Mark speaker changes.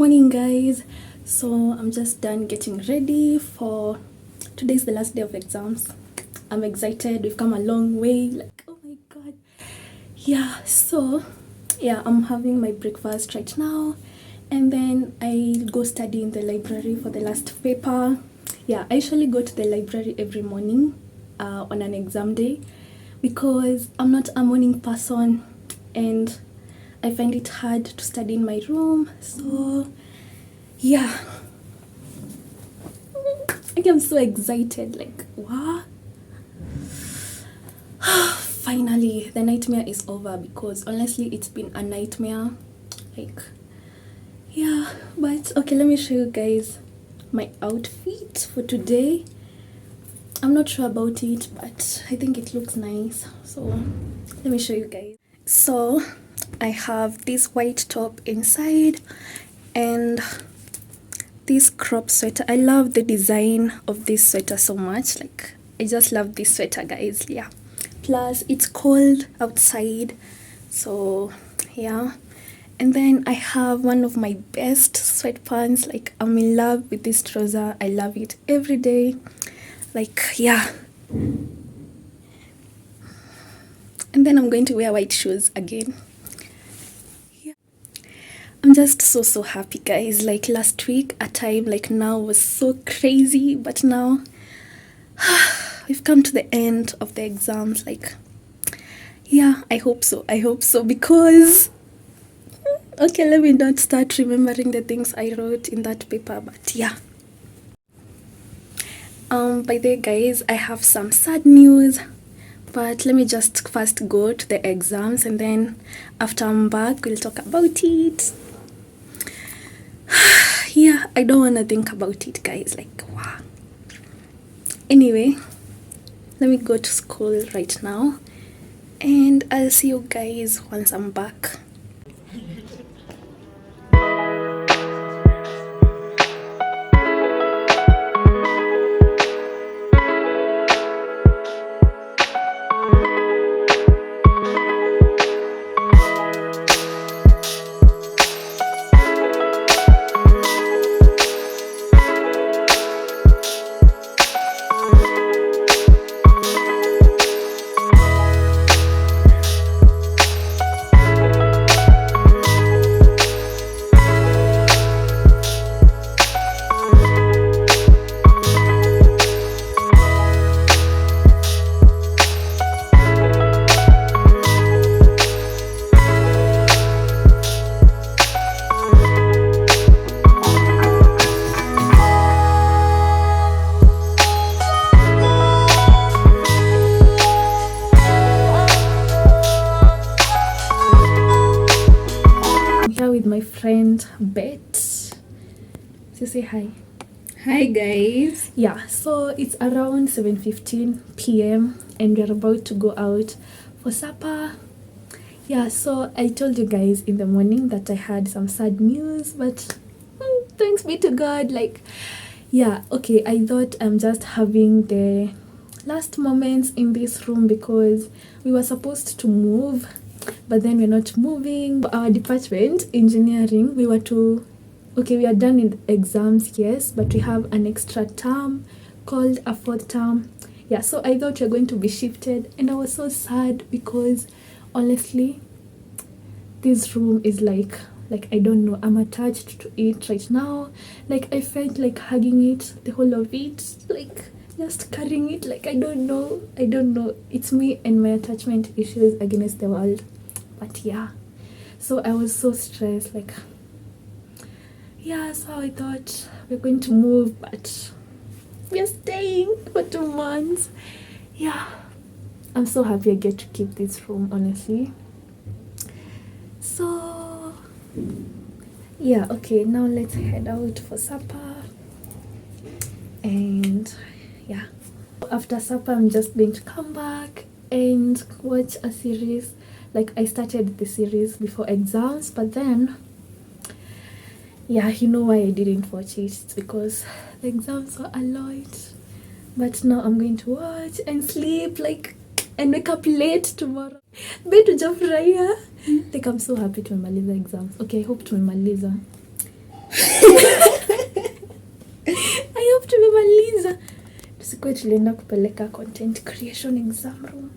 Speaker 1: morning, guys. So I'm just done getting ready for today's the last day of exams. I'm excited. We've come a long way. Like, oh my god. Yeah, I'm having my breakfast right now, and then I'll go study in the library for the last paper. Yeah, I usually go to the library every morning on an exam day because I'm not a morning person and I find it hard to study in my room. So yeah, I'm so excited. Like, what? Finally, the nightmare is over because honestly, it's been a nightmare. Like, yeah, but okay, let me show you guys my outfit for today. I'm not sure about it, but I think it looks nice. So let me show you guys. So I have this white top inside and this crop sweater. I love the design of this sweater so much. Like, I just love this sweater, guys. Yeah, plus it's cold outside, so yeah. And then I have one of my best sweatpants. Like, I'm in love with this trouser. I love it every day. Like, yeah. And then I'm going to wear white shoes again. I'm just so happy, guys. Like, last week a time like now was so crazy, but now we've come to the end of the exams. Like, yeah, I hope so because okay, let me not start remembering the things I wrote in that paper, but yeah. By the way, guys, I have some sad news, but let me just first go to the exams, and then after I'm back we'll talk about it. Yeah, I don't want to think about it, guys. Like, wow. Anyway, let me go to school right now, and I'll see you guys once I'm back. With my friend Bet. So say hi.
Speaker 2: Hi, guys.
Speaker 1: Yeah, so it's around 7:15 p.m. and we're about to go out for supper. Yeah, so I told you guys in the morning that I had some sad news, but thanks be to God. Like, yeah, okay, I thought I'm just having the last moments in this room because we were supposed to move, but then we're not moving. Our department, engineering, we are done in exams, yes, but we have an extra term called a fourth term. Yeah, so I thought we were going to be shifted, and I was so sad because honestly, this room is like I don't know, I'm attached to it right now. Like, I felt like hugging it, the whole of it, like just carrying it. Like, I don't know, it's me and my attachment issues against the world. But yeah, so I was so stressed. Like, yeah, so I thought we're going to move, but we're staying for 2 months. Yeah, I'm so happy I get to keep this room, honestly. So yeah, okay, now let's head out for supper. And yeah, after supper I'm just going to come back and watch a series. Like, I started the series before exams, but then yeah, you know why I didn't watch it? It's because the exams were a lot. But now I'm going to watch and sleep, like, and wake up late tomorrow. Bet ujafurahia. Like, I'm so happy tumemaliza exams. Okay, I hope tumemaliza. I hope tumemaliza. Tusikuwe tulienda kupeleka content creation exam room.